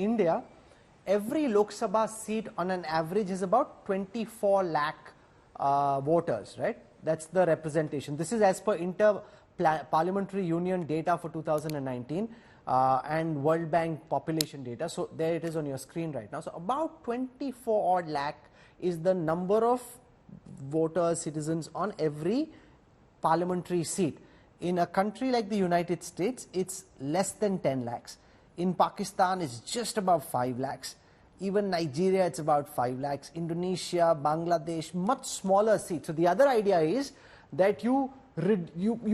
India, every Lok Sabha seat on an average is about 24 lakh voters, right? That's the representation. This is as per Inter-Parliamentary Union data for 2019 and World Bank population data. So there it is on your screen right now. So about 24 odd lakh is the number of voters, citizens on every parliamentary seat. In a country like the United States, it's less than 10 lakhs. In Pakistan, it's just above 5 lakhs. Even Nigeria, it's about 5 lakhs. Indonesia, Bangladesh, much smaller seats. So the other idea is that you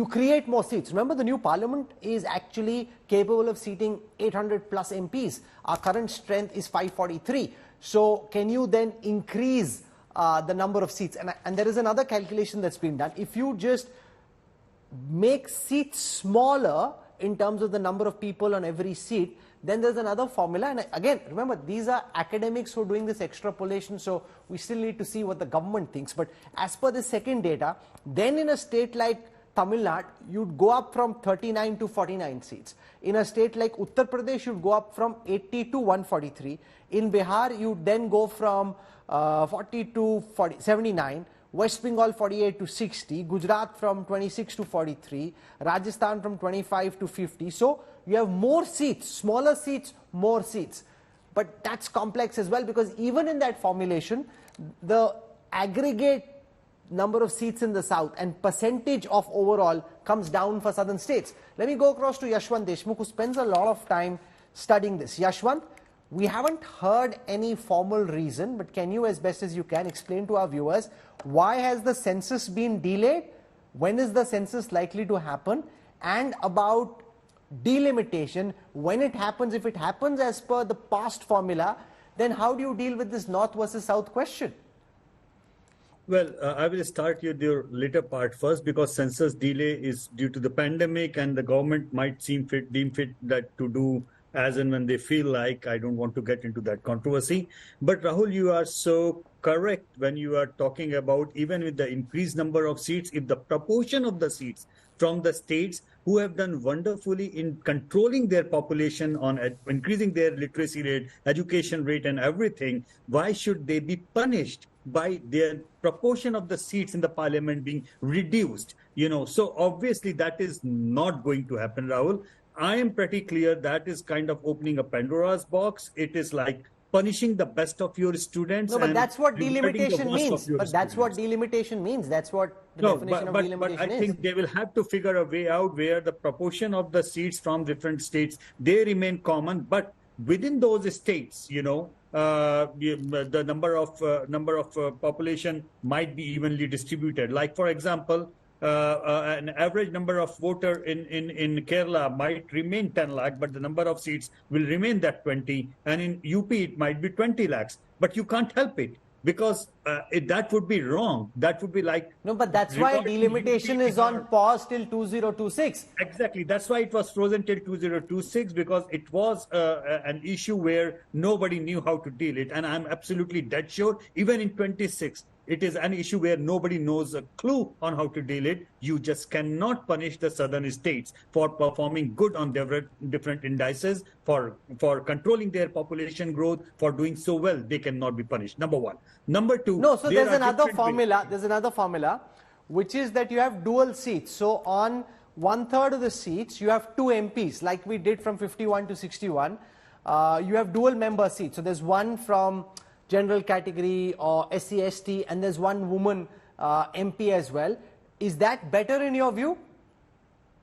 create more seats. Remember, the new parliament is actually capable of seating 800 plus MPs. Our current strength is 543. So can you then increase the number of seats? And there is another calculation that's been done. If you just make seats smaller in terms of the number of people on every seat, then there's another formula. And again, remember, these are academics who are doing this extrapolation, so we still need to see what the government thinks. But as per the second data, then in a state like Tamil Nadu, you'd go up from 39 to 49 seats. In a state like Uttar Pradesh, you'd go up from 80 to 143. In Bihar, you'd then go from 40 to 79. West Bengal 48 to 60, Gujarat from 26 to 43, Rajasthan from 25 to 50. So you have more seats, smaller seats, more seats. But that's complex as well, because even in that formulation, the aggregate number of seats in the south and percentage of overall comes down for southern states. Let me go across to Yashwant Deshmukh, who spends a lot of time studying this. Yashwant, we haven't heard any formal reason, but can you, as best as you can, explain to our viewers why has the census been delayed? When is the census likely to happen? And about delimitation, when it happens, if it happens as per the past formula, then how do you deal with this north versus south question? Well, I will start with your later part first, because census delay is due to the pandemic, and the government might deem fit that to do as and when they feel like. I don't want to get into that controversy. But Rahul, you are so correct when you are talking about, even with the increased number of seats, if the proportion of the seats from the states who have done wonderfully in controlling their population, on increasing their literacy rate, education rate and everything, why should they be punished by their proportion of the seats in the parliament being reduced? So obviously that is not going to happen, Rahul. I am pretty clear that is kind of opening a Pandora's box. It is like punishing the best of your students. No, but that's what delimitation means. But that's what delimitation means. That's what the definition of delimitation is. But I think they will have to figure a way out where the proportion of the seats from different states, they remain common. But within those states, the number of population might be evenly distributed. Like, for example, an average number of voter in Kerala might remain 10 lakh, but the number of seats will remain that 20. And in UP, it might be 20 lakhs. But you can't help it, because that would be wrong. That would be like... No, but that's why delimitation is on pause till 2026. Exactly. That's why it was frozen till 2026, because it was an issue where nobody knew how to deal it. And I'm absolutely dead sure, even in 26, it is an issue where nobody knows a clue on how to deal it. You just cannot punish the southern states for performing good on different indices, for controlling their population growth, for doing so well. They cannot be punished. Number one. Number two. No, so there's another formula. There's another formula, which is that you have dual seats. So on 1/3 of the seats, you have 2 MPs, like we did from 51 to 61. You have dual member seats. So there's one from general category or SC, ST, and there's one woman MP as well. Is that better in your view?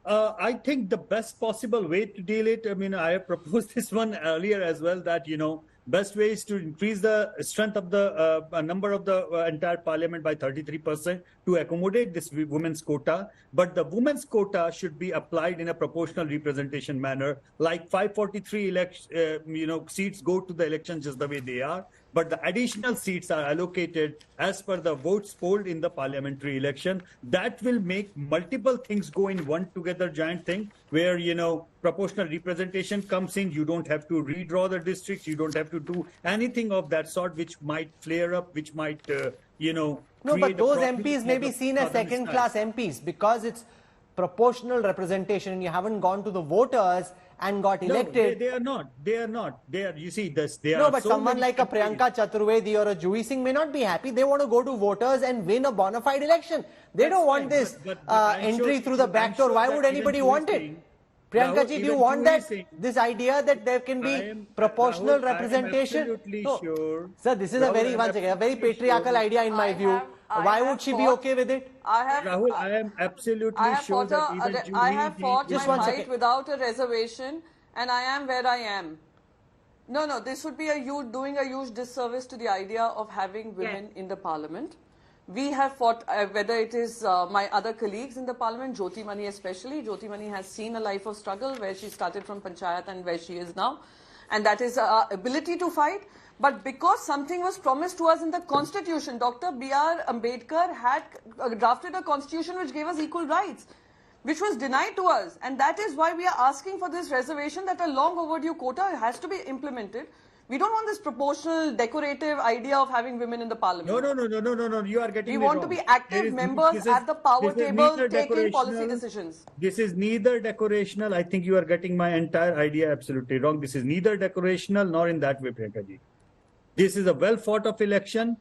I think the best possible way to deal it, I have proposed this one earlier as well, that, best way is to increase the strength of the number of the entire parliament by 33% to accommodate this women's quota. But the women's quota should be applied in a proportional representation manner, like 543 seats go to the elections just the way they are. But the additional seats are allocated as per the votes polled in the parliamentary election. That will make multiple things go in one together giant thing, where, proportional representation comes in. You don't have to redraw the districts. You don't have to do anything of that sort, which might flare up, which might, No, but those MPs may be seen as second-class MPs, because it's proportional representation and you haven't gone to the voters and got No, elected. they are not. They are not. They are. You see, this. They No, are. but so someone many like a countries. Priyanka Chaturvedi or a Juhi Singh may not be happy. They want to go to voters and win a bona fide election. They That's don't want fine, this but I'm entry sure- through the back I'm door. sure Why that would even anybody Juhi want it? Singh- Priyanka Rahul, ji, do you even want Juhi that? Singh- This idea that there can be proportional Rahul, representation? I am absolutely No. sure. Sir, this is Rahul, a very, I am one second, a very absolutely patriarchal sure. idea in my view. Why would she be okay with it? Rahul, I am absolutely sure that even I have Juhi fought ji my Just one fight second. without a reservation, and I am where I am. No, this would be doing a huge disservice to the idea of having women in the parliament. We have fought, whether it is my other colleagues in the parliament, Jyoti Mani especially. Jyoti Mani has seen a life of struggle where she started from Panchayat and where she is now. And that is our ability to fight. But because something was promised to us in the constitution, Dr. B.R. Ambedkar had drafted a constitution which gave us equal rights, which was denied to us. And that is why we are asking for this reservation, that a long overdue quota has to be implemented. We don't want this proportional, decorative idea of having women in the parliament. No. You are getting We me want wrong. to be active members at the power this is table, neither taking policy decorational- decisions. This is neither decorational. I think you are getting my entire idea absolutely wrong. This is neither decorational nor in that way, Priyanka ji. This is a well thought of election.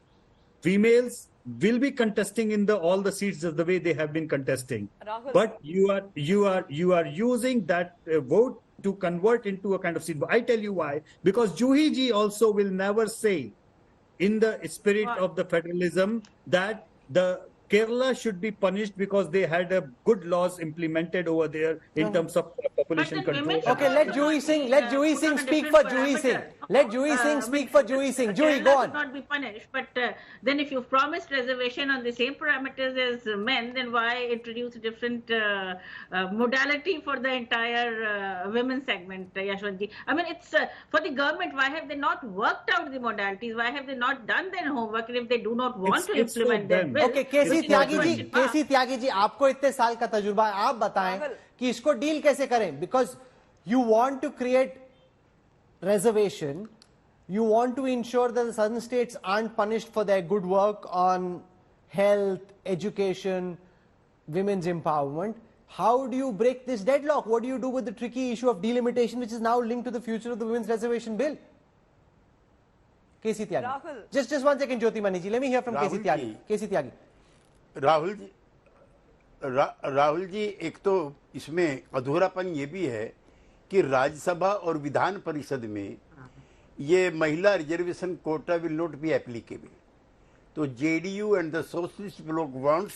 Females will be contesting in all the seats of the way they have been contesting. Rahul. But you are using that vote to convert into a kind of seat. I tell you why. Because Juhi ji also will never say, in the spirit of the federalism, that the Kerala should be punished because they had a good laws implemented over there in terms of population But then control. women Okay, let Juhi Singh, let Juhi Singh speak for Juhi Singh. Let Juhi Singh speak for Juhi Singh. Juhi, go Kerala should on. not be punished, but then if you've promised reservation on the same parameters as men, then why introduce a different modality for the entire women segment, Yashwantji? I mean, it's for the government. Why have they not worked out the modalities? Why have they not done their homework? And if they do not want to It's for implement that them. bill, okay KC which is Tyagi a ji, question mark. KC Tyagi ji, आपको इतने साल का तजुर्बा है, आप बताएं कि इसको डील कैसे करें? Because you want to create reservation, you want to ensure that the southern states aren't punished for their good work on health, education, women's empowerment. How do you break this deadlock? What do you do with the tricky issue of delimitation, which is now linked to the future of the Women's Reservation Bill? K.C. Tyagi. Rahul. Just 1 second, Jyoti Mani ji. Let me hear from K.C. Rahul Tyagi. ji. K.C. Tyagi. Rahul ji एक तो इसमें अधूरापन ये भी है कि राज्यसभा और विधान परिषद में ये महिला reservation quota will not be applicable. तो JDU and the socialist bloc wants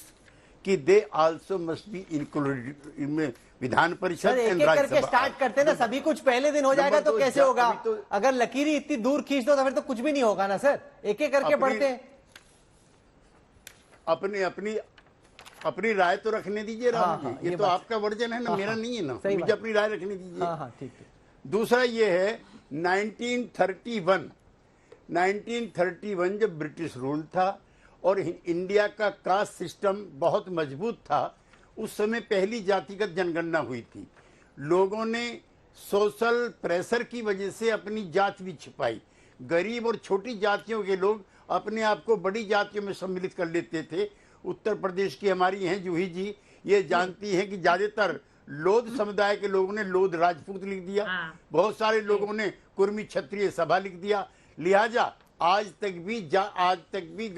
कि they also must be included in Vidhan Parishad sir, and एक एक करके राज्यसभा. स्टार्ट करते ना, सभी कुछ पहले दिन हो जाएगा तो कैसे होगा? अगर लकीरी इतनी दूर खींच दो तो फिर तो कुछ भी नहीं होगा ना सर. एक एक करके बढ़ते हैं. अपनी राय तो रखने दीजिए राहुल हाँ, जी. ये तो आपका वर्जन है ना, मेरा नहीं है ना. सही मुझे बात. अपनी राय रखने दीजिए. हाँ, ठीक है. दूसरा ये है 1931 जब ब्रिटिश रूल था और इंडिया का कास्ट सिस्टम बहुत मजबूत था, उस समय पहली जातिगत जनगणना हुई थी. लोगों ने सोशल प्रेशर की वजह से अपनी जात भी छिपाई. गरीब और छोटी जातियों के लोग अपने आप को बड़ी जातियों में सम्मिलित कर लेते थे. उत्तर प्रदेश की हमारी हैं जूही जी, ये जानती हैं कि ज्यादातर लोध समुदाय के लोगों ने लोध राजपूत लिख दिया. बहुत सारे लोगों ने कुर्मी क्षत्रिय सभा लिख दिया. लिहाजा आज तक भी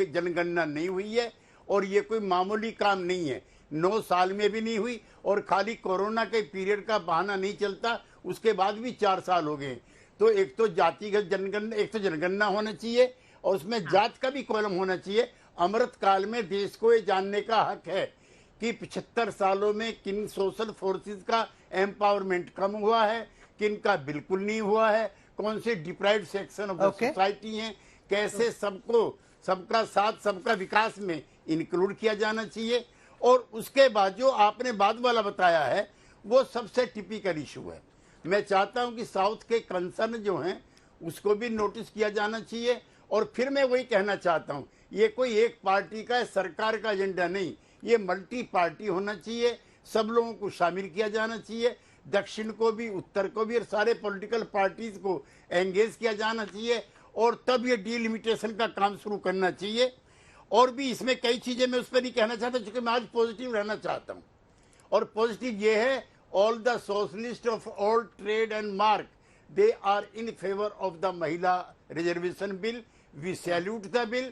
जनगणना नहीं हुई है और ये कोई मामूली काम नहीं है. 9 साल में भी नहीं हुई और खाली कोरोना के पीरियड का बहाना नहीं चलता, उसके बाद भी 4 साल हो गए. तो एक तो जातिगत जनगणना, एक तो जनगणना होना चाहिए और उसमें जात का भी कॉलम होना चाहिए. अमृत काल में देश को ये जानने का हक है कि 75 सालों में किन सोशल फोर्सेस का एम्पावरमेंट कम हुआ है, किन का बिल्कुल नहीं हुआ है, कौन से deprived section of the society हैं, कैसे सबको सबका साथ सबका विकास में इंक्लूड किया जाना चाहिए. और उसके बाद जो आपने बाद वाला बताया है वो सबसे टिपिकल इशू है. मैं चाहता हूं कि साउथ के कंसर्न जो हैं उसको भी नोटिस किया जाना चाहिए. और फिर मैं वही कहना चाहता हूं, ये कोई एक पार्टी का सरकार का एजेंडा नहीं, ये मल्टी पार्टी होना चाहिए. सब लोगों को शामिल किया जाना चाहिए, दक्षिण को भी उत्तर को भी, और सारे पॉलिटिकल पार्टीज को एंगेज किया जाना चाहिए. और तब ये डिलिमिटेशन का काम शुरू करना चाहिए. और भी इसमें कई चीजें मैं उस पर नहीं कहना चाहता, क्योंकि मैं आज पॉजिटिव रहना चाहता हूं. और पॉजिटिव ये है, all the socialists of all trade and mark, they are in favor of the Mahila Reservation Bill. We salute the bill.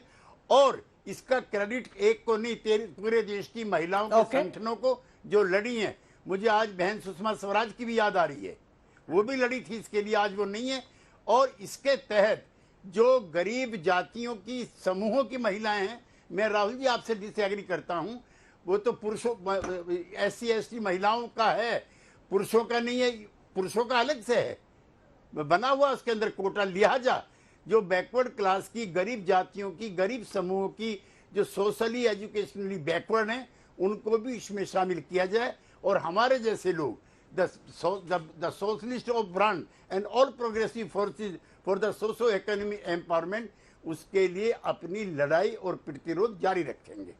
और इसका क्रेडिट एक को नहीं, पूरे देश की महिलाओं के संगठनों को जो लड़ी हैं. मुझे आज बहन सुषमा स्वराज की भी याद आ रही है, वो भी लड़ी थी इसके लिए, आज वो नहीं है. और इसके तहत जो गरीब जातियों की समूहों की महिलाएं हैं, मैं राहुल जी आपसे डिसएग्री करता हूं, वो तो पुरुषों SC/ST महिलाओं का है, पुरुषों का नहीं है. पुरुषों का अलग से है, बना हुआ उसके अंदर कोटा. लिहाजा जो बैकवर्ड क्लास की, गरीब जातियों की, गरीब समूहों की, जो सोशली एजुकेशनली बैकवर्ड हैं, उनको भी इसमें शामिल किया जाए. और हमारे जैसे लोग, the socialist of brand and all progressive forces for the socio economy empowerment, उसके लिए अपनी लड़ाई और प्रतिरोध जारी रखेंगे.